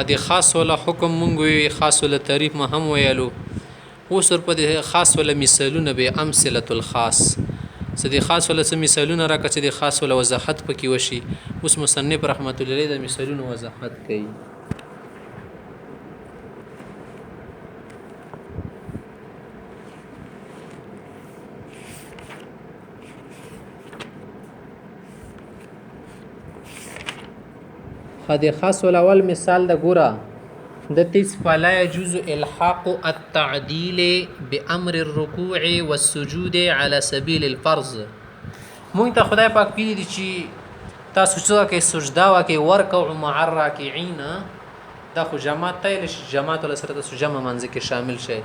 د خاص ولا حکم مونږ وی خاص ولا تعریف ما هم ویلو. اوس ور په خاص ولا مثالونه به امثله الخاص سدي خاص ولا سم مثالونه راکړه چې د خاص ولا وضاحت پکې وشي. اوس مصنف رحمت الله علیه د مثالونو وضاحت کوي. خدي خاص الاول مثال د ګوره د تیس فلا يجوز الحاق التعديل بامر الركوع والسجود على سبيل الفرض. مونږ ته خدای پاک پیری دي چې تاسو څه کې سجدا وکي ورکوع مع الراکعين دا خو جماعت ته جماعت له سره د جمع منځ کې شامل شي.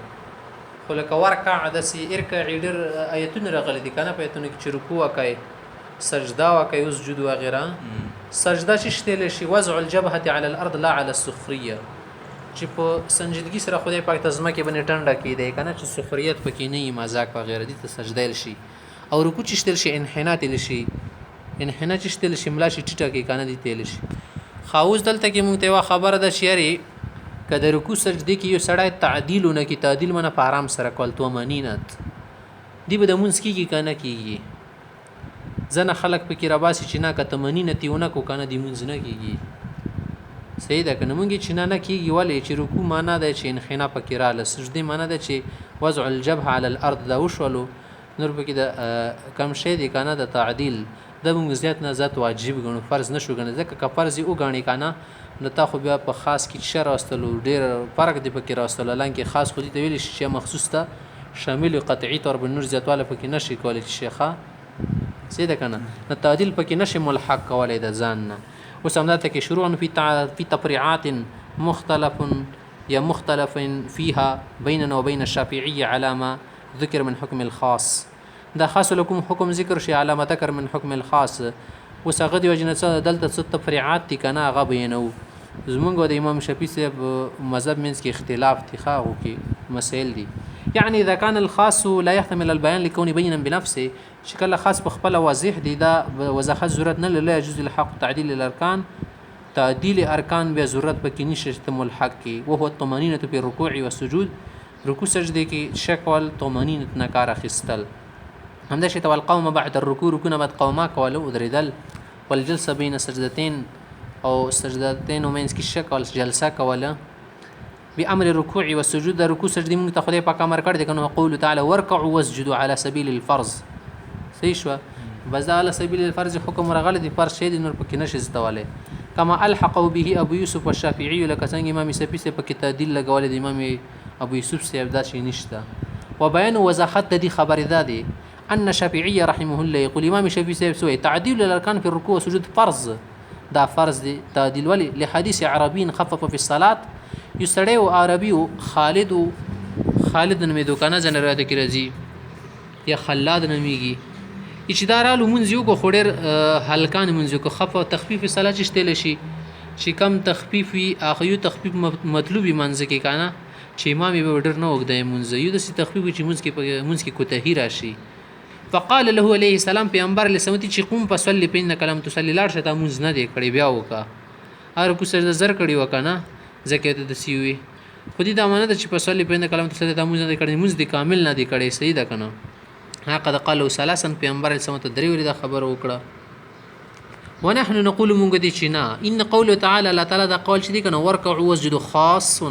خو لکه ورکع د سي ارکع ډیر آیتونه راغلي دي کنه په آیتونه کې چې رکوع وکي سجدا وکي او سجود وغيرها. سجده چې شتل شي وضع الجبهه على الارض لا على السخريه چې په سنجیدګي سره خدای پاک تزمه کې باندې ټنډه کیدی کنه چې سخریت پکې نه مزاق وغیرہ دي ته سجده شي او رکوع چې شتل شي انحناء تل شي انحناء چې شتل شي ملا شي ټیټه کې کنه دي تل شي. خاوز دلته کې مونږ ته خبره ده شيري کله رکوع سجدي کې یو سړی تعدیلونه کې تعدیل منه په آرام سره کول تو منینت دی به د مونږ کې کنه کیږي زنه خلق پکې را باسي چې نه کته منینتیونه کو کنه دی مونږ نه کیږي. صحیح ده کنه مونږ چې نه کیږي ولې چې رکوع معنا ده چې انحناء پکې را ل سجدي معنا ده چې وضع الجبهه على الارض دا وشولو نور پکې د کم شی دی کنه د تعدیل د مونږ زیات نه ذات واجب غنو فرض نشو غنه ځکه که فرض یو غاڼي کنه نو تا خو بیا په خاص کې شر واستلو ډیر فرق دی پکې راستلو لکه خاص خو دې ته ویل شي مخصوص ته شامل قطعي تر بنور زیاتواله پکې نشي کولای شيخه سیده کنه نو تعدیل پکې نشي ملحق کولای د ځان نه. اوس هم دا کې شروع في تفريعات مختلف یا مختلف فيها بيننا وبين الشافعية على ما ذكر من حكم الخاص. دا خاص لكم حكم ذکر شي على ما ذكر من حكم الخاص. اوس هغه دی وجنه دلته ست تفريعات دي کنه هغه بینو زمونږ د امام شافعي صاحب مذهب منځ کې اختلاف دي خاو کې مسائل دي. يعني اذا كان الخاص لا يحتمل البيان لكونه بينا بنفسه شكل خاص بخبل واضح دي دا وضاحت ضرورت نه لا يجوز الحق تعديل الاركان تعديل اركان به ضرورت بکې نشته ملحق کې وهو الطمانينه في الركوع والسجود رکوع سجده کې شکل طمانينه نکار خستل همدا شی تو القوم بعد الركوع ركوع بعد قوما کول او درېدل والجلسه بين سجدتين او سجدتين ومنس کې شکل جلسه کوله بأمر الركوع والسجود دا رکوع سجدي مونږ ته خدای پاک امر کړی دی کنه قول تعالی ورکعوا واسجدوا على سبيل الفرض. صحیح شو بس على سبيل الفرض حکم راغلی دی فرض شی دی نور پکې نشي زتواله کما الحقوا به ابو يوسف والشافعي لك څنګه امام شافعي سے پکې تعدیل لګول دی امام ابو يوسف سے دا شی نشته. وبيان وضاحت دی خبر دادي ان الشافعي رحمه الله يقول امام شافعي سے سوى تعديل الاركان في الركوع والسجود فرض دا فرض دی تعدیل ولی لحديث عربي خفف في الصلاه یستړی او عربي خالد نمې دوکانه جنرات کې راځي یا خلاد نمېږي اچدارالو منځ یو کو خډر هلکان منځ کو خفف تخفیف صلاه چشتل شي چې کم تخفیف اخیو تخفیف مطلوبي منځ کې کنه چې امام به ډر نه وګدای منځ یو د تخفیف چې منځ کې کوتهی راشي. فقال له عليه السلام پیغمبر لسمتی چې قوم فصلی پین کلام تصلی لاړ شته منځ نه دی کړي بیا وکا ار کو سجده زر کړي وکنه زکات د سیوي خو دې د امانت چې په صلی په کلام ته د موږ نه کړي موږ د کامل نه دی کړي صحیح ده کنه. ها قد قالوا ثلاثا پیغمبر سمته درې ورې د خبر وکړه ونحن نقول موږ دې چې نه ان قوله تعالی لا تعالی دا قول چې دي کنه ورکعوا واسجدوا خاص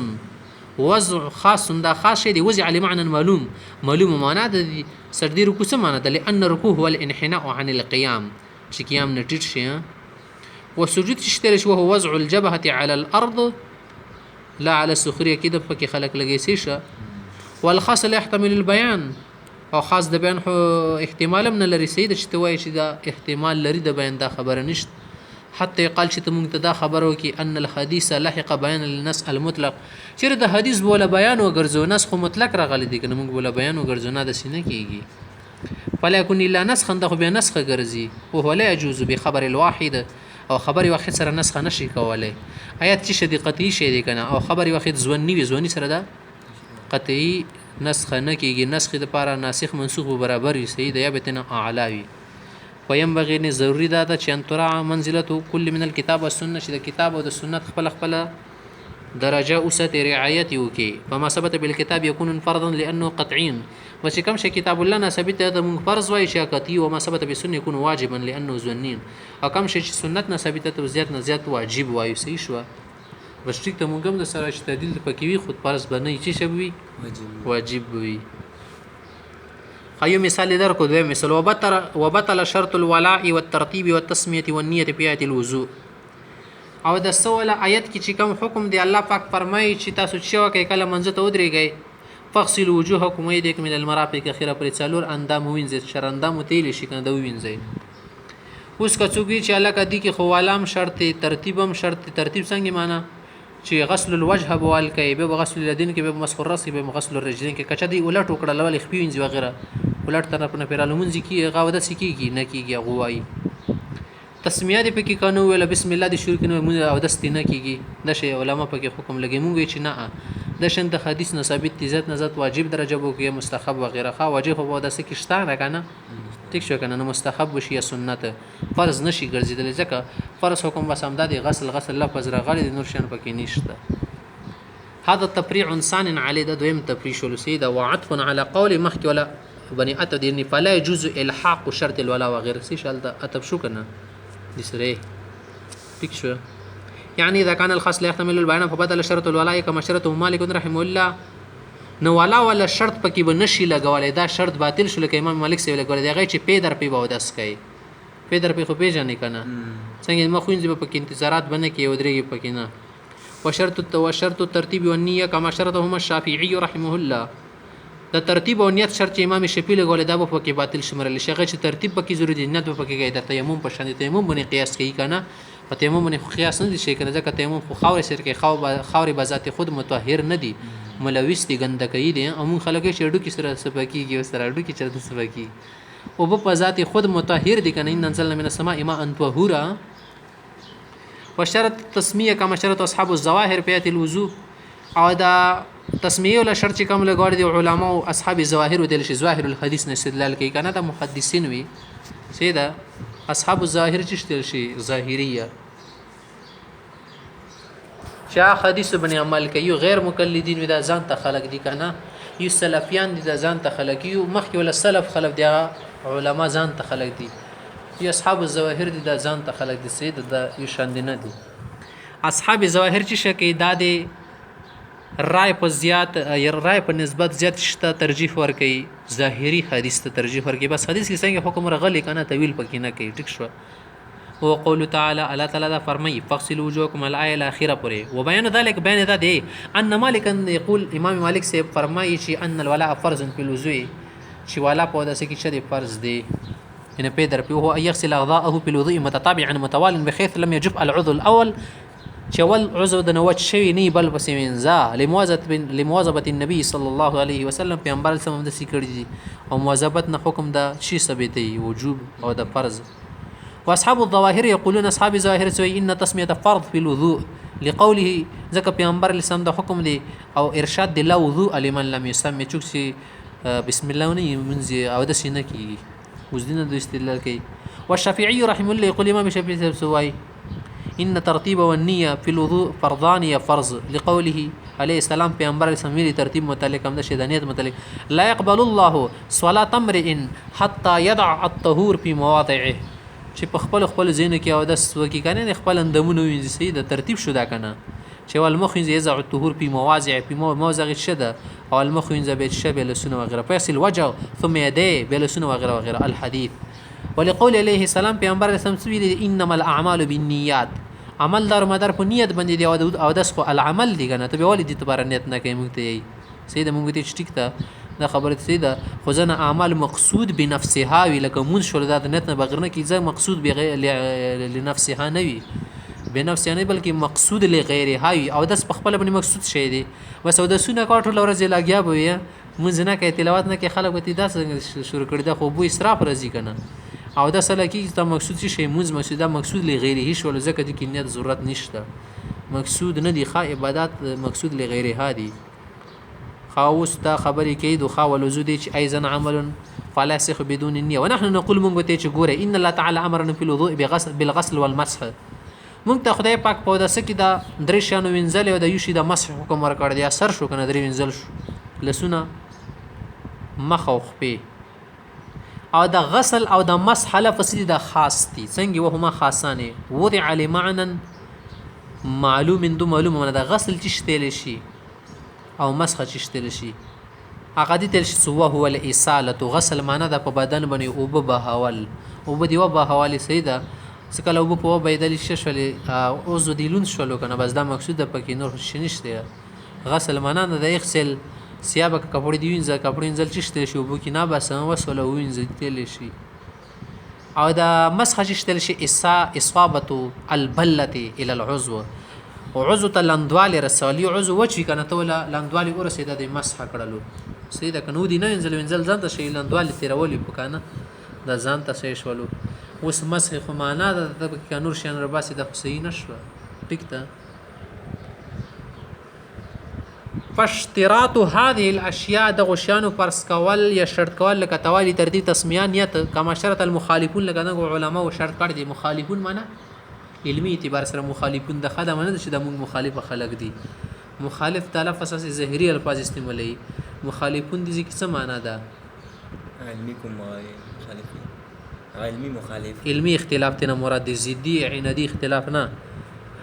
وضع خاص دا خاص شی دی وضع على معنى معلوم معنا د سجدي رکوع څه معنا ده لان الركوع هو الانحناء عن القيام چې قیام نه ټیټ شي والسجود تشترش وهو وضع الجبهه على الارض لا على السخريه كده پکې خلق لګي سيشه والخاص لا يحتمل البيان او خاص د بیان احتمال من لري سيد چې توای چې دا احتمال لري د بیان دا خبره نشته حتی قال چې مونږ ته دا خبرو کې ان الحديث لحق بيان للنص المطلق چې د حدیث بوله بیان وګرځو نسخ مطلق راغلي دي کنه مونږ بوله بیان وګرځو نه د سینه کېږي فلا يكون الا نسخ د خو به نسخ ګرځي او ولا يجوز بخبر الواحد او خبر واحد سره نسخ نشي کولای آیات چې شدي قطعي شي دي کنه او خبر واحد ځونی سره دا قطعي نسخ نه کېږي نسخ د لپاره ناسخ منسوخ برابر وي صحیح دی یا به تنه اعلاوي وينبغي ان ضروري ده چې ان ترى منزلته كل من الكتاب والسنه چې د کتاب او د سنت خپل درجه اوسط رعایت وکي فما ثبت بالكتاب يكون فرضا لانه قطعي بس کوم شي کتاب الله نه ثابت ده مونږ فرض وای شي قطعي وما ثبت بالسنه يكون واجبا لانه ظنين او کوم شي سنت نه ثابت ده زیات نه زیات واجب وای صحیح شو بس ټیک ته مونږ هم د سره چې تعدیل پکې وي خود فرض بنئ چې شوی واجب وي خيو مثال درکو دوی مثال وبطل شرط الولاء والترتيب والتسميه والنيه في آية الوضوء او د سوال آیت کې چې کوم حکم دی الله پاک فرمایي چې تاسو چې وکړئ کله منځ ته ودرېږئ فغسلوا وجوهكم ويديكم من المرافق خيره پر څلور اندام وینځئ شرندام تیل شي کنه د وینځئ اوس که څوک چې الله کدي کې خوالام شرط ترتیبم شرط ترتیب څنګه معنا چې غسل الوجه بوال کوي به غسل اليدين کې به مسح الراس به غسل الرجلين کې کچا دی ولټ وکړه لول خپې وینځي وغیرہ ولټ تر په پیرالو منځ کې غاوده سکیږي نه کیږي غوای تسمیه دې پکې کانو ویل بسم الله دې شروع کینو مونږ او دست نه کیږي د شی علما پکې حکم لګي مونږ چې نه د شند حدیث نه ثابت دي ذات نزات واجب درجه بو کې مستحب و غیره خا واجب هو د سکه شته نه کنه ټیک شو کنه مستحب وشي یا سنت فرض نشي ګرځیدل ځکه فرض حکم بس هم د غسل لفظ راغلي د نور شان پکې نشته هذا التفريع انسان عليه د دویم تفریع شول سیده وعطف على قول مخک ولا بني اتدين فلا يجوز الحاق شرط الولا وغيره سي شال اتب شو کنه دسره بيكشو يعني اذا كان الخاص لا يحتمل البيان فبدل شرط الولاء كما شرطه مالك رحمه الله نو ولا شرط پکې بنشي لګولې دا شرط باطل شو لکه امام مالک سی لګولې دا غي چې پیدر پی بودس کوي پیدر پی خو پیژنې کنه څنګه مخوینځ په پکې انتظارات بنه کې ودرېږي پکې نه وشرط الترتيب والنيه كما شرطهما الشافعي رحمه الله د ترتیب او نیت شرط امام شافعي لګول دا په کې باطل شمرل شي چې ترتیب پکې ضروري دی نیت په کې د تیمم په شان تیمم باندې قیاس کوي کنه په تیمم باندې قیاس نه دي شي کنه ځکه تیمم خو خاور سر کې خاوري بذات خود متطهر نه دي ملوث دي ګندګي دي او مون خلک چې ډو کې سره سپکیږي او سره ډو کې چرته سپکی او په ذات خود متطهر دي کنه ان انزلنا من السماء ماء طهورا وشرط تسمیه کما شرط اصحاب الظواهر في الوضوء او دا تسمیه ولا شرط کوم لګور دي علماء او اصحاب الظواهر ودل شي ظاهر الحديث نه استدلال کوي کنه دا محدثین وي سیدا اصحاب الظاهر چې شتل شي ظاهریه چا حدیث باندې عمل کوي غیر مقلدین ودا ځان ته خلق دي کنه یو سلفیان دي ځان ته خلق یو مخکې ولا سلف خلق دي علما ځان ته خلق دي یو اصحاب الظواهر دي ځان ته خلق دي سید دا یو شان دي نه دي اصحاب الظواهر چې شکی دا دي رای په نسبت زیات شته ترجیح ور کوي ظاهری حدیث ته ترجیح ور کوي بس حدیث کې څنګه حکم راغلی کنه طویل پکې نه کوي ټیک شو او قول تعالی الله تعالی دا فرمایي فغسلوا وجوهكم الايه الاخره پورې وبيان ذلك بيان دا دی ان مالک يقول امام مالک سے فرمایي چې ان الولاء فرض في الوضوء چې والا په داسې کې شری فرض دی ان پیدر په هو يغسل اعضاءه في الوضوء متتابعا متوال بحيث لم يجب العضو الاول چول عضو د نوچ شوی نه بل پس وینځه لمواظبت النبي صلى الله عليه وسلم پیغمبر سم د سکړی دي او مواظبت نه حکم دا شی ثابتي وجوب او د فرض واصحاب الظواهر يقولون اصحاب الظواهر سوي ان تسميه فرض في الوضوء لقوله ذکر پیغمبر سم د حکم دي او ارشاد د لا وضوء لمن لم يسمي چوکسي بسم الله نه منځي او د سینه کی وزدنه د استدلال کوي والشافعي رحمه الله يقول امام الشافعي سوي ان ترتيب والنيه في الوضوء فرضان يا فرض لقوله عليه السلام پیغمبر سميري ترتیب متعلق هم د شدانیت متعلق لا يقبل الله صلاه امرئ حتى يضع الطهور في مواضعه چې په خپل زین کې او د وکی کنه خپل اندمونه وینځي سي د ترتیب شو دا کنه چې والمخ يزع الطهور في مواضع في موضع الشده او المخ ينزع بالشبه لسنه وغيره فيصل وجهه ثم يديه بلسنه وغيره وغيره الحديث ولقول عليه السلام پیغمبر سمسوي انما الاعمال بالنيات عمل دار مدار په نیت باندې دی او داس خو العمل دی کنه ته به ولې دې تبار نیت نه کوي مونږ ته سید مونږ ته ټیک ته دا خبره سید خو ځنه اعمال مقصود بنفسها وی لکه مون شول دا نیت نه بغیر نه کیږي مقصود بغیر لنفسها نه وي بنفسها نه بلکې مقصود لغیرها وي او داس په خپل باندې مقصود شي دی بس او د سونه کاټو لورځه لاګیا به مونږ نه کوي تلاوت نه کوي خلک به داس شروع کړي دا خو بو اسراف راځي کنه او دا سره کې ته مقصود شي موږ مقصوده مقصود لغیره شول ځکه د کینیت ضرورت نشته مقصود نه دی ښه عبادت مقصود لغیره دي خاوس تا خبرې کوي د خاول وجود چې ايضا عمل فلاسخ بدون النيه ونحن نقول موږ ته چې ګوره ان الله تعالی امرنا في الوضوء بالغسل والمسح مونږ ته خدای پاک په داسه کې دا درې شانو وینځل او د یو شي د مسح حکم ورکړ دی اثر شو کنه درې وینځل شو لسونه مخ او خپې او د غسل او د مسح لفظ دي د خاص دي څنګه وهما خاصانه وضع لمعنى معلوم دو معلوم من د غسل چشتل شي او مسح چشتل شي هغه دي تل شي هو الاصاله غسل معنا د په بدن باندې او به هول او به دی و به حواله سیده سکه او په بيدل ششل او زديلون شلو کنه بس دا مقصود د پکې نور شنشته غسل معنا د اغسل سیابه کپڑے دی وینځه کپڑے وینځل چشته شي وبو کې نه بس وسوله وینځه تل شي او دا مسح چشتل شي اصابه البلته الى العضو او عضو تلندوال رسالي عضو وچی کنه توله لندوال ورسېده د مسح کړلو سیده کنه ودی نه وینځل ځان ته شي لندوال تیرولې پکانه د ځان ته شي شولو اوس مسح خو معنا د نور شان رباسي د حسین نشو ټیک ده فاشتراط هذه الاشياء د غشانو فرض کول یا شرط کول لکه توالي ترتیب تسمیه نیت کما شرط المخالفون لکه د علماء شرط کړ دي مخالفون معنا علمی اعتبار سره مخالفون د خدمه نه چې د موږ مخالف خلق دي مخالف تلفظ اساس ظاهري الفاظ استعمالي مخالفون دي څه معنا ده علمي کوم مخالفين علمي مخالف علمي اختلاف تنه مراد دي ضدي عنادي اختلاف نه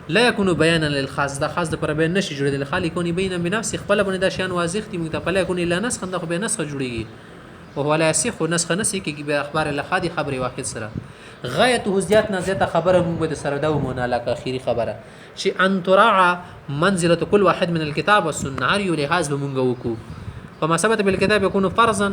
لا يكون بيانا للخاص ده خاص د پر بیان نشي جوړیدل خالق کونی بین بنفس خپل باندې د شان واضح دي متفلا کونی لا نسخ نه خو به نسخ جوړیږي او هو لا يسخ نسخ نسي کې به اخبار لخادي خبر واحد سره غایته زیات نه زیات خبره مو به سره دا مونږه لکه اخیری خبره چې ان تراعى منزله كل واحد من الكتاب والسنه هر یو لحاظ به مونږ وکړو فما ثبت بالكتاب يكون فرضا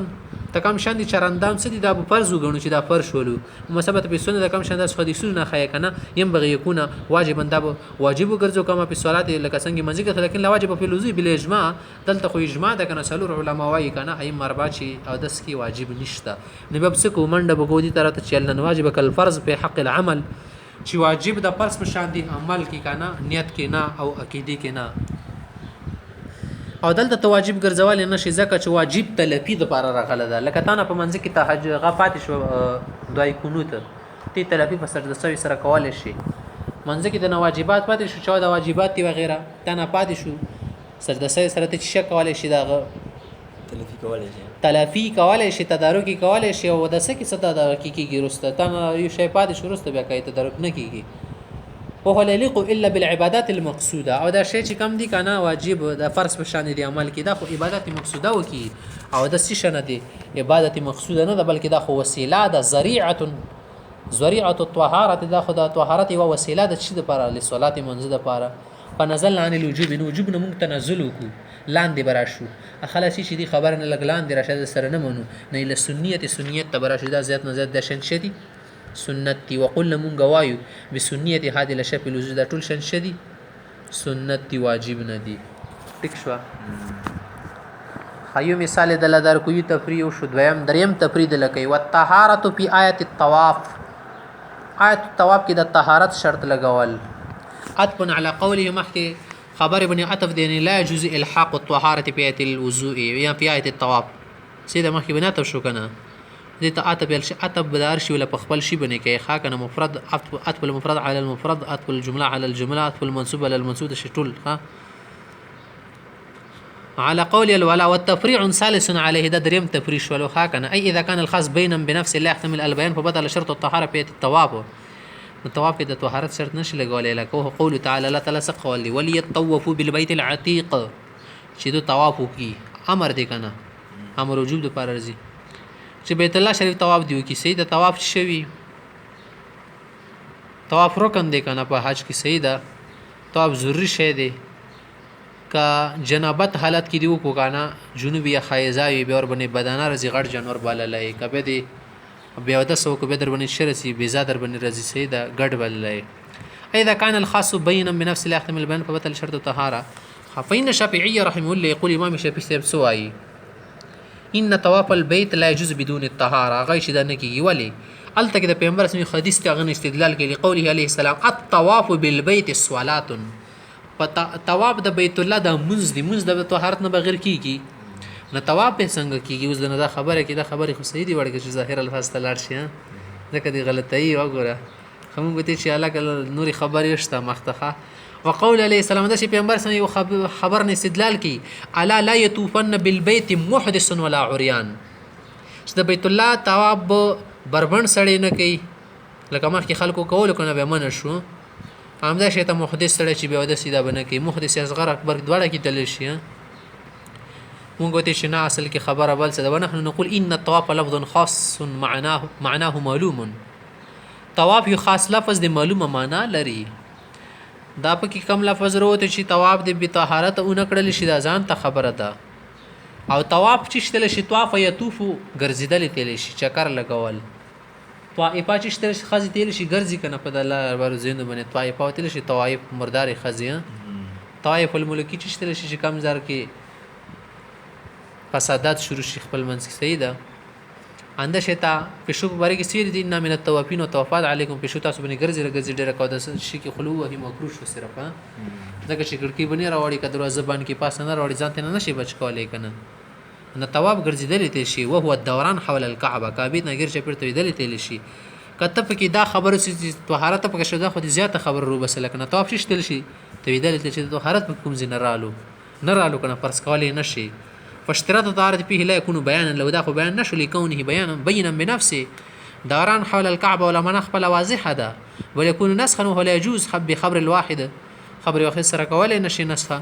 تکم شان دي چرندام سدي دا په فرض وګڼو چې دا فرض شولو مثبت په سنت کم شان د حدیثونو نه خیا کنه ينبغي يكون واجبا دا واجب ګرځو کما په صلات لکه څنګه منځګه لیکن لا واجب په لوزي بل اجماع دلته خو اجماع ده کنه سلور علما وايي کنه اي مرباچي او دس کی واجب نشته نبب سکو منډه بګودي تر ته چلن واجب کل فرض په حق العمل چې واجب د فرض په شان دي عمل کې کنه نیت کې نه او عقیده کې نه او دلته ته واجب ګرځول نه شي ځکه چې واجب تلفي د لپاره راغله ده لکه تانه په منځ کې تهجد غفات شو دوی قنوت تی تلفي په سجده سره کول شي منځ کې د واجبات پاتې شو چې د واجبات تی وغیرہ تانه پاتې شو سجده سره ته چې کول شي دا تلفي کول شي تدارکی کول شي او د څه کې څه تدارکی کیږي رسته تانه یو شی پاتې شو رسته بیا کوي تدارک نه کیږي وهو لا يليق الا بالعبادات المقصوده او دا شی چې کم دي کنه واجب د فرض په شان دي عمل کې دا خو عبادت مقصوده وکي او د څه شنه دي عبادت مقصوده نه ده بلکې دا خو وسیله ده ذریعه الطهاره دا خو د طهارت او وسیله ده چې د لپاره لصلات منځ د لپاره فنزل عن الوجوب وجوب نه مونږ تنزل وکړو لاندې براشو خلاص چې دي خبر نه لګلان دي راشه سره نه منو نه له سنیت تبراشو دا زیات نه زیات د شن شدي سنتي وقلنا من غوايو بسنيه هذه الاشياء الوجود ټول شن شدي سنتي واجب نه دي ټیک شو خيو مثال د لدار کوي تفریح شو دویم دریم تفریح لکې والطهاره في آیه الطواف آیه الطواف کې د طهارت شرط لګول عطف على قوله مخکې خبر ابن عطف دي لا يجوز الحاق الطهاره في آیه الوضوء یا في آیه الطواف سیده مخکې بناتف شو کنه دې ته عطف بل شي عطف بدار شي ولا خپل شي بنه کې خا کنه مفرد عطف المفرد على المفرد عطف الجمله على الجمله عطف المنصوب على المنصوب شتول ها على قول الولا والتفريع ثالث عليه ده دريم تفريش ولو خا کنه اي اذا كان الخاص بينا بنفس لا يحتمل البيان فبطل شرط الطهاره في الطواف الطواف د طهارت شرط نشي لګولې لکه هو قول تعالى لا تلصق ولي يطوفوا بالبيت العتيق چې دو طواف کی امر دي کنه امر وجوب د پارځي چې بیت الله شریف طواف دیو کی سیده طواف شوی طواف رکن دی کنه په حج کې سیده طواف ضروری شی دی کا جنابت حالت کې دیو کو کنه جنوبی خایزاوی به ور باندې بدانه رزي غړ جانور باللای کبه دی بیا د سو کو به در باندې شرسي بيزا در باندې رزي سیده غړ باللای اذا كان الخاص بينا بنفس لا يحتمل البيان فبطل شرط الطهاره فإن الشافعي رحمه الله يقول امام الشافعي سوای ان طواف البيت لا يجوز بدون الطهاره غيش ده نکي ولي التك ده پیغمبر اسمي حدیث ته غن استدلال کوي قوله عليه السلام الطواف بالبيت الصلاه طواف د بیت الله د منځ د طهارت نه بغیر کیږي نه طواف به څنګه کیږي اوس دا خبره کې دا خبره خو صحیح دی ورګه چې ظاهر الفاظ تلار شي ځکه دی غلطي وګوره خمون ګوتې چې الله نوري خبرې شته مختخه وقول علیه السلام د پیغمبر سره یو خبر نه استدلال کی الا لا یطوفن بالبیت محدث ولا عریان چې د بیت الله طواف بربند سړی نه کوي لکه مخکې خلکو کول کنه به من شو همدا شی ته محدث سړی چې به د سیده بنه کوي محدث اصغر اکبر دواړه کې تل شي مونږ ته چې نه اصل کې خبره بل څه ده ونحن نقول ان الطواف لفظ خاص معناه معلوم طواف یو خاص لفظ د معلومه معنا لري دا پکې کم لفظ وروته چې طواف د بطهارت او نکړل شي دا ځان ته خبره ده او طواف چې شتل شي طواف یطوف ګرځیدل تل شي چکر لګول طائفه چې شتل شي خزي تل شي ګرځي کنه په د الله بر زیند باندې طائفه تل شي طوائف مردار خزي طائف الملکی چې شتل شي کم زر کې فسادات شروع شي خپل منځ کې صحیح ده انده شتا پښو باندې کې سیر دي من التوافین او توفات علیکم پښو تاسو باندې ګرځي ډیره کو د شي کې خلو وهي مکروه شو صرف ځکه چې ګړکی باندې راوړي کډه دروازه باندې کې پاس نه راوړي ځان ته نه شي بچ کولای کنه نو تواب ګرځیدل ته شي او هو الدوران حول الكعبه کعبه نه ګرځي پرته ویدل ته شي کته پکې دا خبره چې طهارت پکې شوه خو دې زیاته خبر رو بس لکه تواب شتل شي ته ویدل ته چې طهارت په کوم ځای نه رالو کنه پرس کولای نشي فاشتراط طهارت فيه لا يكون بيانا لو دا خو بیان نشو لكونه بينا بنفسه دوران حول الكعبه ولا منخ واضحه ده وليكون نسخا ولا يجوز بخبر الواحد خبر واحد سره کولای نشي نسخه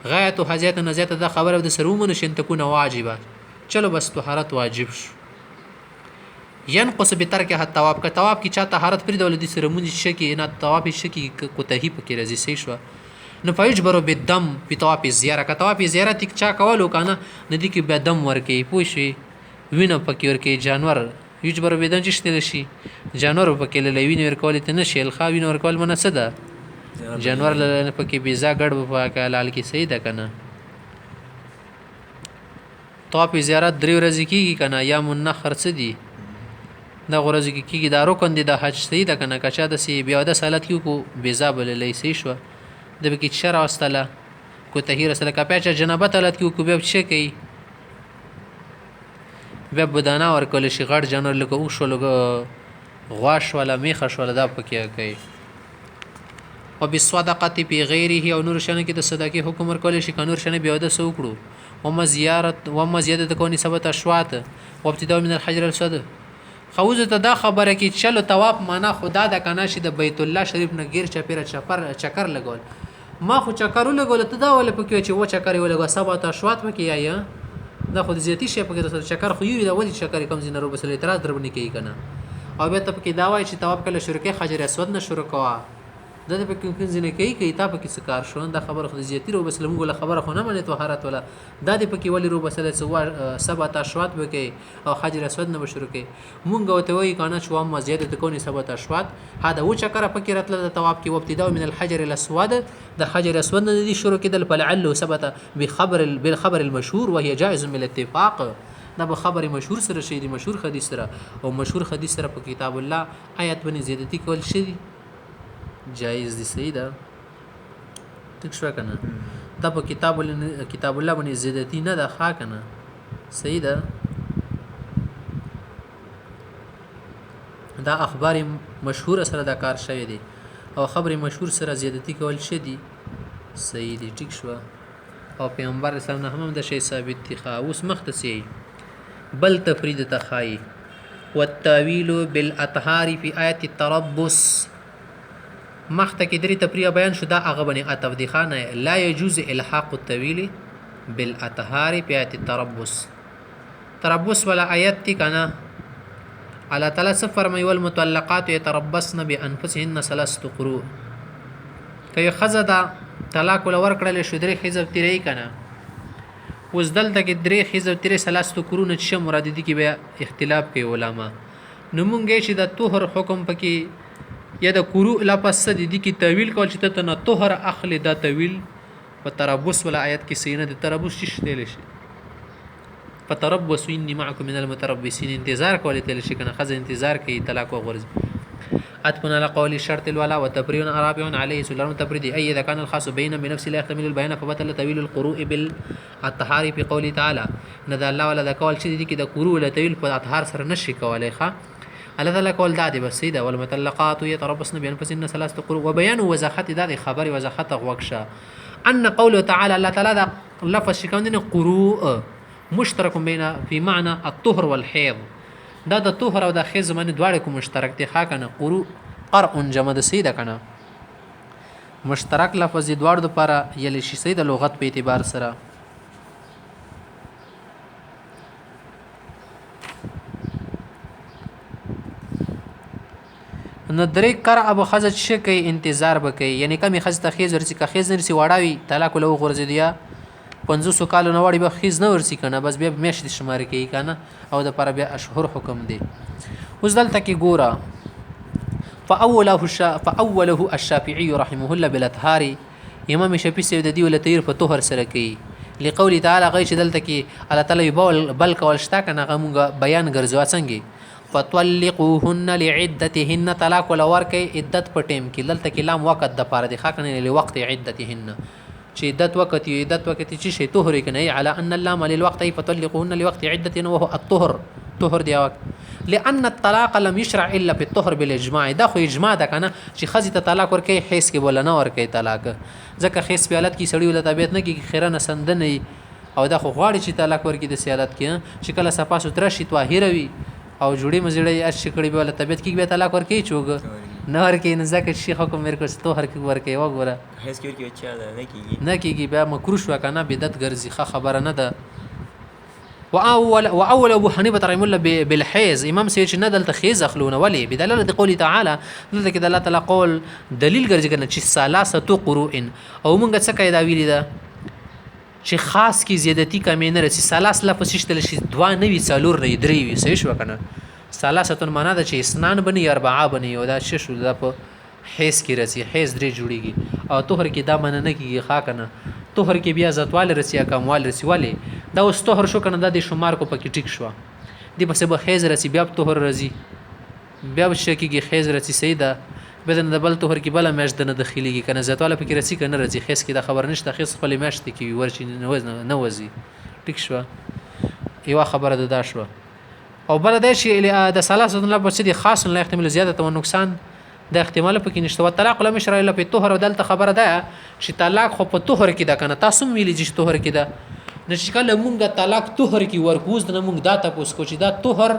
غایت او حاجت نزیت دا خبره د سرومن شین تكون واجبه چلو بس طهارت واجب شو ينقص بترك الطواف كطواف کی چا طهارت پر دولت سره مونږ شکی نه طواف شکی کوتهی پکې راځي صحیح شو نو فیجبرو بالدم په طواف زیاره کا طواف زیاره تک چا کولو کنه ندی کې به دم ورکی پوښي وینه پکې ورکی جانور یجبرو بدن چشتل شي جانور پکې لوي ور کول ته نشي الخاوین ور کول منسه ده جانور پکې بيزا ګډ په لال کې صحیح ده کنه طواف زیارت درې ورځې کیږي کنه یا منخر څه دي دا غرض کیږي دا رکن دي د حج صحیح ده کنه کچا د سی بیا د سالت کیو کو بيزا بل لې شو د بکی شر واستله کو تهیر سره کپاچا جنابت حالت کې کو به څه کوي به بدانا ور کول شي غړ جنور لکه او شو لګ غواش ولا میخش ولا دا پکې کوي او بالصدقه فی غیره او نور شنه کې د صدقې حکم ور کول شي کنور شنه بیا د سو کړو او مزیادت کونی ثبت اشوات او ابتداء من الحجر الاسود خوزه ته دا خبره کې چلو طواف معنا خدا د کنه شي د بیت الله شریف نه غیر چپیره چکر لګول ما خو چکرو لګول ته دا ول پکې چې و چکر ولګو سبا ته شوات مکه یا دا خو زیاتی شي پکې د چکر خو یو دا ودی چکر کم زینه رو بس اعتراض دربني کوي کنه او به ته پکې دا وای چې طواف کله شروع کې حجر اسود نه شروع کوا د دې پکې کوم زینه کوي ته پکې سکار شو دا خبره خو زیاتی رو بس لمغه خبره خو نه منې طهارت ولا دا دې پکې ولی رو بس سبا ته شوات وکي او حجر اسود نه شروع کې مونږ وته وای کنه چې وام زیاده تکونی سبا ته شوات هدا و چکر پکې راتله د طواف کې ابتداء من الحجر الاسود د حجر اسود نه دي شروع کېدل فلعل ثبت بالخبر المشهور وهي جائز من الاتفاق دا به خبر مشهور سره شي دي مشهور حدیث سره او مشهور حدیث سره په کتاب الله آیت باندې زیادتی کول شي جایز دي صحیح ده تک شو کنه دا په کتاب الله باندې زیادتی نه ده ښه کنه صحیح ده دا اخبار مشهور سره دا کار شوی دی او خبر مشهور سره زیادتی کول شي دي صحیح دي ټیک شو او پیغمبر اسلام نه هم د شی ثابت دي ښه اوس مختصی بل تفرید تخای والتاویل بالاطهار فی آیت التربص مخته کې درې تفریع بیان شو دا هغه باندې اتف دي خانه لا يجوز الحاق الطويل بالاطهار في آية تربص ولا آیت دي کنه الله تعالی سفر مې والمطلقات يتربصن بانفسهن ثلاثه قروء کوي خزدا طلاق ول ور کړل شو درې حزب تیری کنه اوس دلته کې درې حزب تیری ثلاثه قروء نه چې مراد دي کې به اختلاف کوي علما نو مونږه چې د طهر حکم پکې یا د قروء لپس دي کی تعویل کول چې ته نه طهر اخلي دا تعویل په تربص ولا آیت کې سینه د تربص شته لشي فتربصوا اني معكم من المتربصين انتظار کول ته لشي کنه خزه انتظار کوي طلاق او غرض اتبنا على قول الشرط الولا وتبرير رابع عليه سلام تبريد اي اذا كان الخاص بين بنفس لا يحتمل البيان فبطل تويل القروء بالطهار في قوله تعالى ان ذا الله ولا ذا قول شديد کې د قروء له تويل په اطهار سره نشي کولای ښه الله تعالی کول دا دی بس سیده والمطلقات يتربصن بانفسهن ثلاثه قروء وبيان وضاحت دا دی خبر وضاحت غوښه ان قوله تعالى الله تعالی دا لفظ شکوندنه قروء مشترک بین فی معنى الطهر والحيض دا د طهر او د حیض باندې دواړه کو مشترک دي ښا کنه قروء قرء جمع د سیده کنه مشترک لفظ د دواړو لپاره یلی شي سیده لغت په اعتبار سره نو درې کار ابو خزج شکی انتظار وکي یعنی کمی خز ته خیز ورسی که خیز نرسی واړاوي طلاق له غرزه دیا 500 کال نو وړي به خیز نه ورسی کنه بس بیا میش شمار کوي کنه او د پر بیا اشهر حکم دی اوس دلته کې ګوره فاوله الشافعي رحمه الله بالاطهار امام شافعي سید دی ول تیر په طهر سره کوي لقول تعالی غیش دلته کې الله تعالی بل کول شتا کنه غمغه بیان ګرځوا څنګه فطلقوهن لعدتهن طلاق ولا ورکه عدت په ټیم کې دلته کې لام وخت د پاره د خاکنه لوقت عدتهن چې عدت وخت چې شي طهر کنه على ان اللام للوقت فطلقوهن لوقت عدتهن وهو الطهر طهر دی وقت لان الطلاق لم يشرع الا في الطهر بالاجماع دا خو اجماع ده کنه چې خزي ته طلاق ورکه حیث کې بوله نه ورکه طلاق ځکه حیث په حالت کې سړی ول طبيعت نه کې خیرنه سندنه او دا خو غواړي چې طلاق ورکه د سیادت کې چې کله صفا ستر شي طاهر وي او جوړي مزړې اش کړي به ول طبيعت کې به طلاق ورکه چوغ نه ورکه نه ځکه شیخ حکم ورکړ ته هر کې ورکه وګوره حیث کې ورکه چا نه کیږي بیا مکروه شو کنه بدعت ګرځي خبره نه ده واول ابو حنيفه رحمه الله بالحيز امام سيد نه دلته خيز اخلونه ولي بدلاله قول تعالى دلته کې الله تعالی قول دلیل ګرځي کنه چې ثلاثه قروء او مونږ څه قاعده ویلی ده چې خاص کی زیادتی کمی نه رسی ثلاث لفظ شتل شي دوا نه وی څلور نه درې وی صحیح شو کنه ثلاثه معنا ده چې اسنان بني اربعه بني او دا شش د په حیز کی رسی حیز درې جوړیږي او طهر کې دا من نه کیږي خا کنه طهر کې بیا زتوال رسی یا کموال رسی والی دا اوس طهر شو کنه د شمار کو پکې ټیک شو دی په سبب حیز رسی بیا طهر رسی بیا شکیږي حیز رسی سیده بدن د بل طهر کې بل مېش د نه داخليږي کنه زتواله پکې رسی کنه رسی خیس کې د خبر نشته خیس خپل مېش ته کې ورشي نه وځي ټیک شو یو خبره ده دا شو او بل د شی د ثلاثه نه په څه دي خاص نه احتمال زیاده او نقصان د احتمال پکې نشته طلاق لم شرع الا په طهر دلته خبره ده چې طلاق خو په طهر کې ده کنه تاسو ویلي چې طهر کې ده نشکل مونږه طلاق طهر کې ورکوز نه مونږ دا تاسو کو چې دا طهر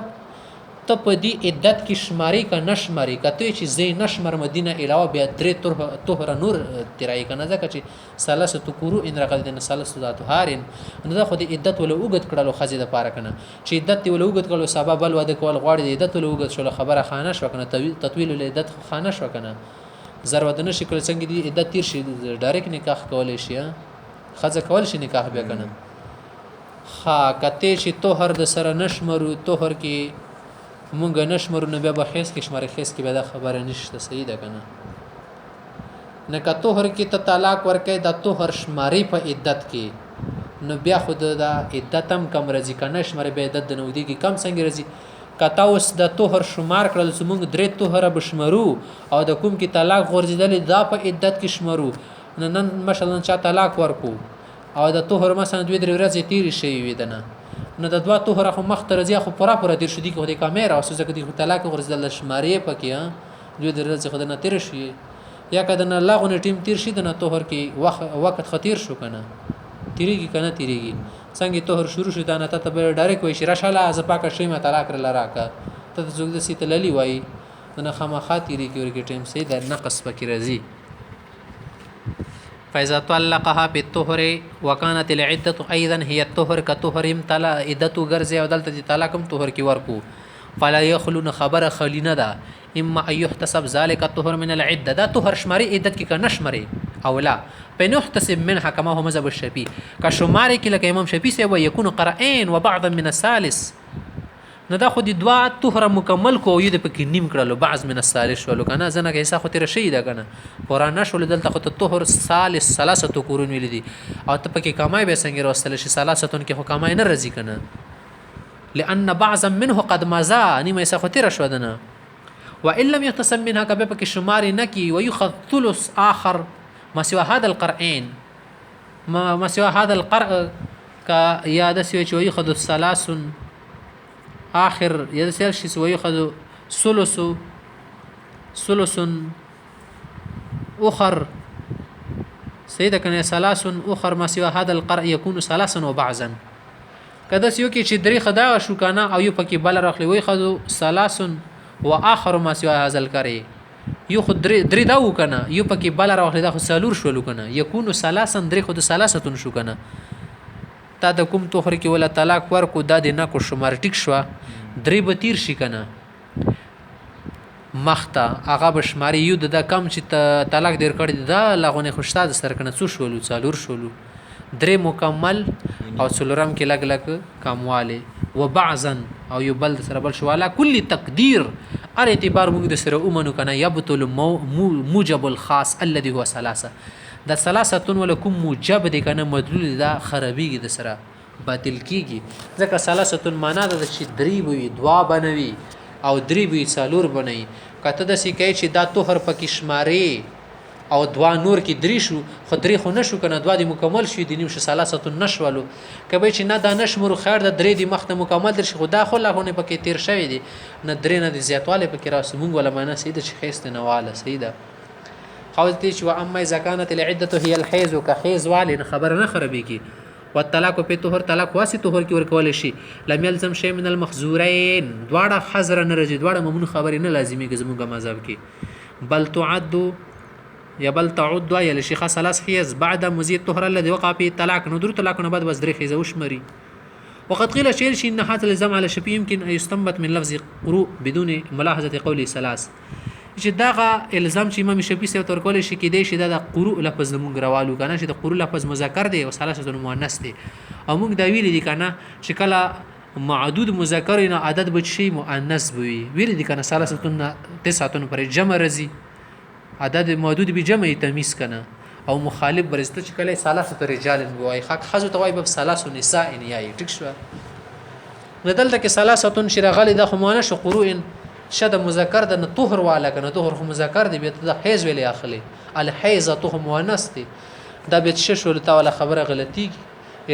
ته په دې عدت کې شماري کا نشماري کته چې زې نشمر مدینه علاوه بیا درې طهر نور تیرای کنه ځکه چې ثلاثه قروء ان رقد د ثلاثه ذات هارن نو دا خو د عدت ول اوګد کړهلو خزي د پاره کنه چې عدت ول اوګد کړهلو سبب بل ود کول غواړي د عدت ول اوګد شو خبره خانه شو کنه تطویل ال عدت خانه شو کنه ضرورت نه شکل څنګه دی عدت تیر شي ډایرکټ نکاح کولای شي خزه کول شي نکاح بیا کنه خا کته چې طهر د سره نشمرو طهر کې مونږ نشمرو نه بیا به خیس کې شمار خیس کې به دا خبره نشته صحیح ده کنه نه که طهر کې ته طلاق ورکې د طهر شماري په عدت کې نو بیا خود دا عدت هم کم راځي کنه شمار به عدت د نودي کې کم څنګه راځي کته اوس د طهر شمار کړل چې مونږ درې طهر بشمرو او د کوم کې طلاق غورځیدل دا په عدت کې شمرو نن مثلا چا طلاق ورکو او د طهر مثلا دوی درې ورځې تیر شي وي دنه نو د دوا طهر خو مخ تر ځیا خو پورا تیر شدي کو د کیمرا اوس ځکه د طلاق غورځیدل شمارې پکې دوی درې ورځې خو نه تیر شي یا کده نه لاغونه ټیم تیر شي د نه طهر کې وخت خطیر شو کنه تیریږي کنه تیریږي څنګه طهر شروع شو دا نه ته به ډایرک وای شي راشه از پاکه شي ما طلاق را راکا ته زوګ د سیت للی وای نه خامخا تیریږي ورګه ټیم سي د نقص پکې راځي فاذا طلقها بالطهر وكانت العده ايضا هي الطهر كطهر امتلا عدته غرزه او دلته طلاقم طهر کی ورکو فلا يخلون خبر خلينه ده اما ان يحتسب ذلك الطهر من العده ده طهر شماري عدت کی کنه شماري او لا بنحتسب منها كما هو مذهب الشافعي كشماري کی لکه امام شافعي سي ويكون قرئين وبعضا من الثالث نو دا خو د دوا طهر مکمل کو یو د پکې نیم کړلو بعض من الثالث ولو کنه زنه کې حساب تیر شي دا کنه قران نشول دلته خو طهر ثالث ثلاثه قرون ویل دي او ته پکې کمای به څنګه راستل شي ثلاثه کې خو کمای نه رزي کنه لان بعضا منه قد مزا نیمه حساب تیر شو دنه وان لم يقتسم منها کبه پکې شمار نه کی ويخذ ثلث اخر ما سوى هذا القرئين ما سوى هذا القرء ك يا د سوي ويخذ الثلاث اخر يدسل شي ويخذ ثلث اخر سيده کنه ثلاث اخر ما سوى هذا القرء يكون ثلاثا وبعضا کدا سيو کې چې درې خدا شو کنه او یو پکې بل راخلی وي خدو ثلاث واخر ما سوى هذا القرء یو خو درې دا وکنه یو پکې بل راخلی دا خو سالور شول کنه يكون ثلاثا درې خو ثلاثه شو کنه تا د کوم توخر کې ولا طلاق ورکو دا د نه کو شمار ټیک شو درې به تیر شي کنه مخته هغه بشماري یو د کم چې طلاق ډیر کړی دا لغونه خوشتاد سره کنه څو شولو څالور شولو درې مکمل او څلورم کې لګ لګ کمواله وبعضا او یو بل سره بل شو علا کل تقدیر ار اعتبار موږ د سره اومنو کنه یبطل موجب الخاص الذي هو ثلاثه د ثلاثه ولکم موجب دي کنه مدلول دا خرابيږي د سره باطل کیږي ځکه ثلاثه معنا د چې درې وي دوا بنوي او درې وي څالور بنوي کته د سې چې دا توهر پکې شماري او دوا نور کې درې شو خو درې خو نشو کنه دوا دي مکمل شي د نیم ش ثلاثه نشولو کبه چې نه دا نشمرو خیر د درې دي مخته مکمل در شي خدا خو له هونه پکې تیر شوی دي نه درې نه دي زیاتواله پکې راس مونږ ولا معنا سیده چې خيسته نواله سیده قولتي چې واما اذا كانت العده هي الحيض كحيض والي خبر نه خرابيږي والطلاق په طهور طلاق واسي طهور کې ورکول شي لم يلزم شيء من المخزورين دواړه حذر نه رځي دواړه ممنوع خبري نه لازمي کې زموږه مذهب کې بل تعد یا بل تعد یا لشيخ ثلاث حيض بعد مزيد طهر الذي وقع في الطلاق ندور طلاق نه بعد بس درې حيض وشمري وقد قيل شيء ان هذا الزم على شبيه يمكن ان يستنبط من لفظ قروء بدون ملاحظه قوله ثلاث چې داغه الزام چې امام شفیع سره تر کول شي کې دی چې دا قروء لفظ مونږ راوالو کنه چې د قروء لفظ مذکر دی او ثلاثه مؤنث دی او مونږ دا ویل دي کنه چې کله معدود مذکر نه عدد بچي مؤنث وي ویل دي کنه ثلاثه تسعه پر جمع رزي عدد معدود به جمع تمیز کنه او مخالف برسته چې کله ثلاثه رجال وای حق خذ توای به ثلاثه نساء یای ټیک شو ندلته کې ثلاثه شرغل د خمانه شو قروء شد مذکر د طهر والا کنه طهر خو مذکر دی به د حیز ویلې اخلي الحیزه مؤنث دی دا به ششول تا ولا خبره غلطی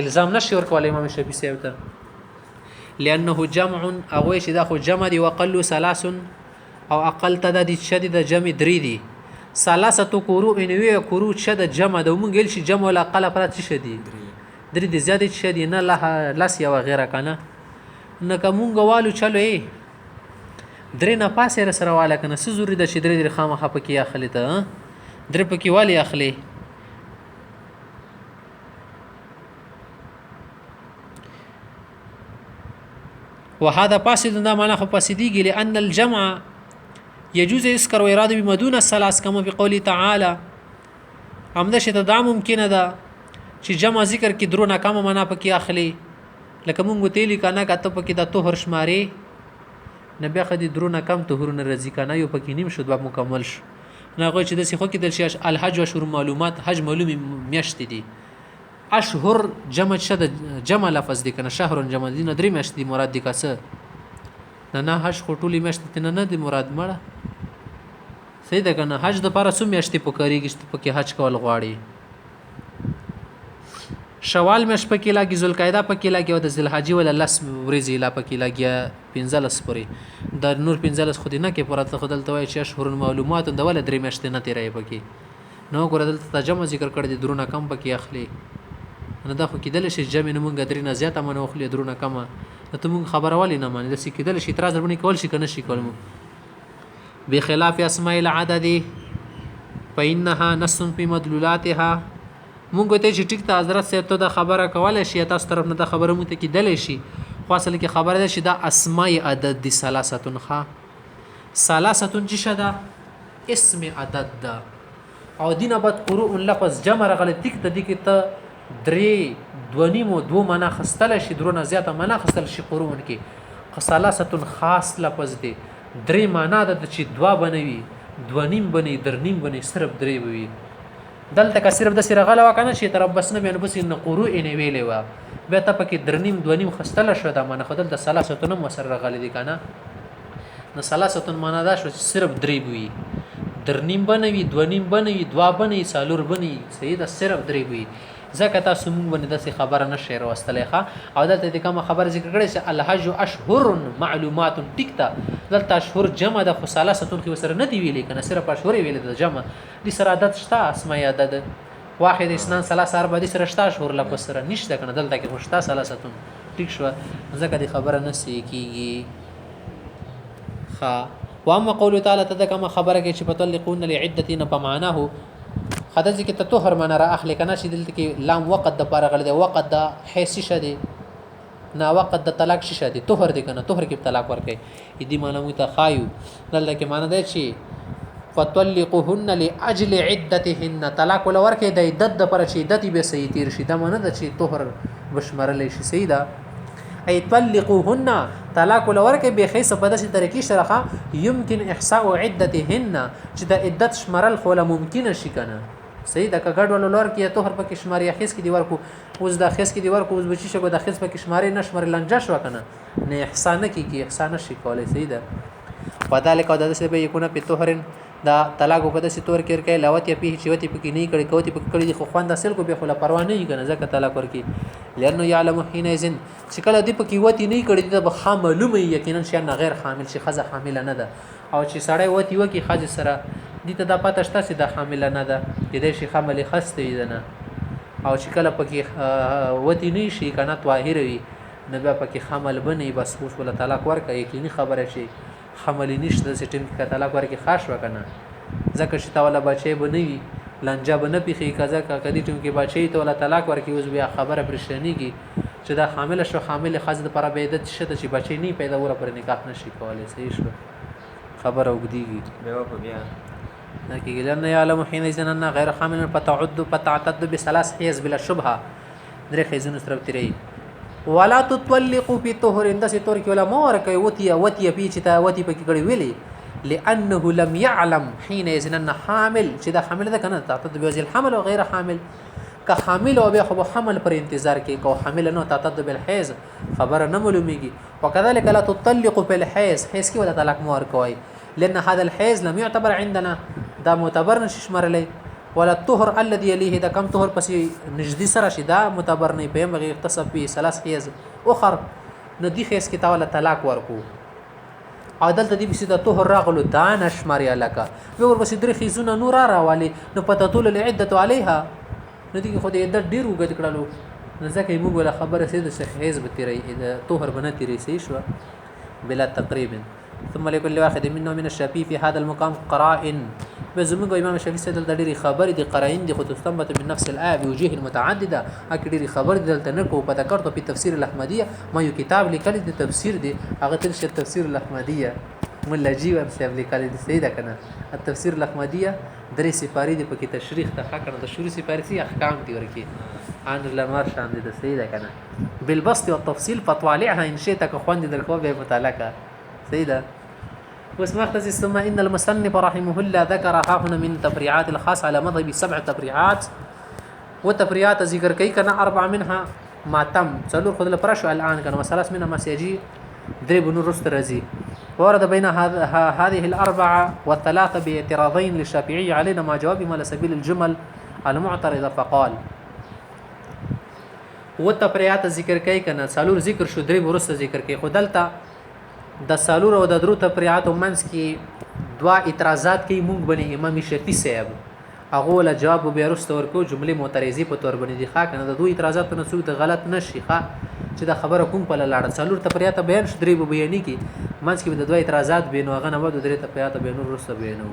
الزام نشي ورکول امام شافعي سیوته لانه جمع او شي دا خو جمع دی وقل ثلاث او اقل تدد شدید جمع درې دی ثلاثه قروء ان وی قروء شد جمع د مونږ شي جمع ولا اقل پرات شدي درې دی زیات شدي نه له لاس یا وغیرہ کنه نه کوم غوالو چلو درې نه پاسه سره والا کنه څه ضروري د چې درې خامخه پکې اخلي ته درې پکې والی اخلي وهذا فاسد دا معنا خو فاسديږي لان الجمع يجوز يذكر ويراد بمدون الثلاث كما في قوله تعالى همدا شته دا ممکنه ده چې جمع ذکر کې درو ناکامه معنا پکې اخلي لکه مونږ تیلی کنه کته پکې د طهر شماري نبي خدي درونه کم طهورونه رزي کنه یو پکې نیم شو د مکمل شو نه غوښ د سیخو کې د شي الحج اشهر معلومات حج معلومي میاشت دي اشهر جمع شد جمع لفظ دي کنه شهر جمع دي نه درې میاشت دي مراد دي کسه نه حج خټولي میاشت نه دي مراد مړه صحیح ده کنه حج د پاره سو میاشت په کاریږي پکې حج کول غواړي شوال مش پکې لاګي ذوالقعده پکې لاګي او د ذوالحجې ولا لس ورځې لا پکې لاګي 15 پورې د نور 15 خو دې نه کې پراته خدل توای چې اشهر معلومات د ول درې مشته نه تیرې پکې نو ګور دلته ترجمه ذکر کړی د درونه کم پکې اخلي نه دا خو کېدل شي جمع نه مونږ درې نه زیاته منو اخلي درونه کم ته مونږ خبره والی نه مانی د سې کېدل شي اعتراض ورني کول شي کنه شي کول بخلاف اسماء العدد فإنها نص في مدلولاتها مونږ ته چې ټیک ته حضرت صاحب ته د خبره کوله شي تاسو طرف نه د خبره مو ته کېدل شي خو اصل کې خبره ده چې دا اسماء عدد دي ثلاثه چې شدا اسم عدد ده او دینه بعد قروء لفظ جمع غلطی ته دي کې ته درې دونیمو دو معنا خستل شي درونه زیاته معنا خستل شي قروء کې ثلاثه خاص لفظ دي درې معنا ده چې دوا بنوي دونیم بني درنیم بني صرف درې وي دلته که صرف د سره غلا وکنه چې تربس نه بین بس ان قروء نه ویلې وا به ته پکې درنیم دونیم خستل شو دا معنا خدل د ثلاثه نم وسره غلي دي کنه نو ثلاثه معنا دا شو صرف درې وي درنیم بنوي دونیم بنوي دوا بنوي سالور بنوي صحیح دا صرف درې وي ځکه تاسو موږ باندې داسې خبره نشئ راوستلی ښه او دلته د کومه خبره ذکر کړې چې الحج اشهر معلومات ټیک ده دلته اشهر جمع ده خو ثلاثه خو سره نه دی ویلې کنه صرف اشهر ویلې ده جمع دي سره عدد شته اسماء عدد واحد اثنان ثلاثه اربعه دي سره شته اشهر لفظ سره نشته کنه دلته کې خوشته ثلاثه ټیک شو ځکه د خبره نه سې کیږي ښه واما قول تعالی تدکما خبره کې چې بتلقون لعدتنا بمعناه خدای چې ته طهر معنا را اخلي کنه چې دلته کې لام وقت د پاره غل دی وقت د حیث شدي نا وقت د طلاق شې دي طهر دي کنه طهر کې طلاق ورکړي دې معنا مو ته خایو دلته کې معنا دی چې فتلقوهن لاجل عدتهن طلاق ول ورکړي د عدت د پر چې عدت به صحیح تیر شي دا معنا د چې طهر بشمرل شي سیدا ای طلقوهن طلاق ول ورکړي به خیسه په داسې طریقې شرخه يمكن احصاء عدتهن چې د عدت شمرل خو ممکن شي کنه صحیح د کګړ ول لور کې طهر په کې شماري خیس کې دی ورکو اوس د خیس کې دی ورکو اوس بچی شګو د خیس په کې شماري نشمر لنجا شو کنه نه احسان کې احسان شي کولای صحیح ده وذالک د دې به یکونه په طهرن دا طلاق په داسې تور کې ورکې لوت یا په چوتې په کې نه کړي کوتې په کړي خو خوند اصل کو به خلا پروا نه کنه ځکه طلاق ورکې لانه يعلم حين اذن چې کله دی په کې وتی نه کړي د به معلومه یقینا شي نه غیر حامل شي خزه حامل نه ده او چې سړی وتی وکي خځه سره دي ته د پته شته چې د حامل نه ده دې شي حامل خسته وي نه او چې کله پکې وتی نه شي کنه طاهر وي نه به پکې حامل بني بس اوس ول طلاق ورکې یقیني خبره شي حمل نشته چې ټیم کې طلاق ورکې خاص وکنه ځکه چې تا ولا بچي بنوي لنجا بنه پیخي کذا کدي ټیم کې بچي ته ولا طلاق ورکې اوس بیا خبره پرشتنی کی چې دا حامل شو حامل خاص د پر عبادت شته چې بچي نه پیدا ور پر نکاح نشي کولای صحیح شو خبره وګديږي بیا په بیا لکه لن يعلم حين اذن غير حامل فتعتد بثلاث حيز بلا شبهه درې خيزونه سره تیری ولا تطلقوا في طهر اند ستور کې ولا مور کوي وتی پیچتا وتی پکې کړي ویلي لانه لم يعلم حين اذن حامل چې دا حامل ده کنه تعتد بوجه الحمل وغير حامل که حامل او به خو حمل پر انتظار کې کو حامل نو تعتد بالحيز خبر نه معلومیږي وكذلك لا تطلق بالحيز حيز کې ولا طلاق مور کوي لان هذا الحيز لم يعتبر عندنا دا معتبر نشي شمارلې ولا الطهر الذي يليه دا كم طهر پسې نږدې سره شي دا معتبر نه پېم غي اختصاب به ثلاث حيز اخر ندي خيس کې تاوله طلاق ورکو عدالت دې بسې د طهر راغلو دا نشماري علاقه ور بسې درې خيزونه نور راوالي نو پته طول العده عليها ندي خو دې د ډیر وګد کړلو نزدکه موږ ولا خبره سي د حيز به تیری د طهر بنه تیری سي شو بلا تقريبا ثم لكل واحد منا من الشافعي في هذا المقام قرائن بزمغه امام الشافعي سيدل دړي خبر دي قرائن دي خو تستنبط من نفس الايه بوجوه متعدده اكثر خبر دي تنکو په ذکرته په تفسير الاحمديه ما یو کتاب لیکل دي تفسير دي هغه تل تفسير الاحمديه مولا جیوان صاحب لیکل دي سیده کنه التفسير الاحمديه درې سپاری دي په کې تشریح ته حق د شروع سپاری سي احکام دي ورکی ان لمر شان دي سیده کنه بالبسط والتفصيل فطالعها ان شئت كخوان دي درکو به متعلقه سيدة واسمختص ثم إن المصنف رحمه الله ذكر ها هنا من تفريعات الخاص على مذهب 7 تفريعات وتفريعات ذكر كي كان 4 منها ما تم سلور خذ الفرش الآن كان وثلاث منها ما سيجي ضرب نور رست رزي ورد بين هذه الأربعة والثلاثة باعتراضين للشافعي علينا ما جوابهم على سبيل الجمل المعترضة فقال وتفريعات ذكر كي كان سلور ذكر شو ضرب رست ذكر كي خدلتا د سالور او د درو تفریعات ومنس کې دوا اعتراضات کوي مونږ باندې امام شافعي صاحب هغه ول جواب به ورسته ورکو جمله معترضی په تور باندې دي ښا کنه د دوی اعتراضات نه څوک د غلط نشي ښا چې دا خبره کوم په لاړه سالور تفریعات بیان شدري به بیانې کې منس کې د دوی اعتراضات بینو هغه نه ود درې تفریعات بینو ورسته بیانو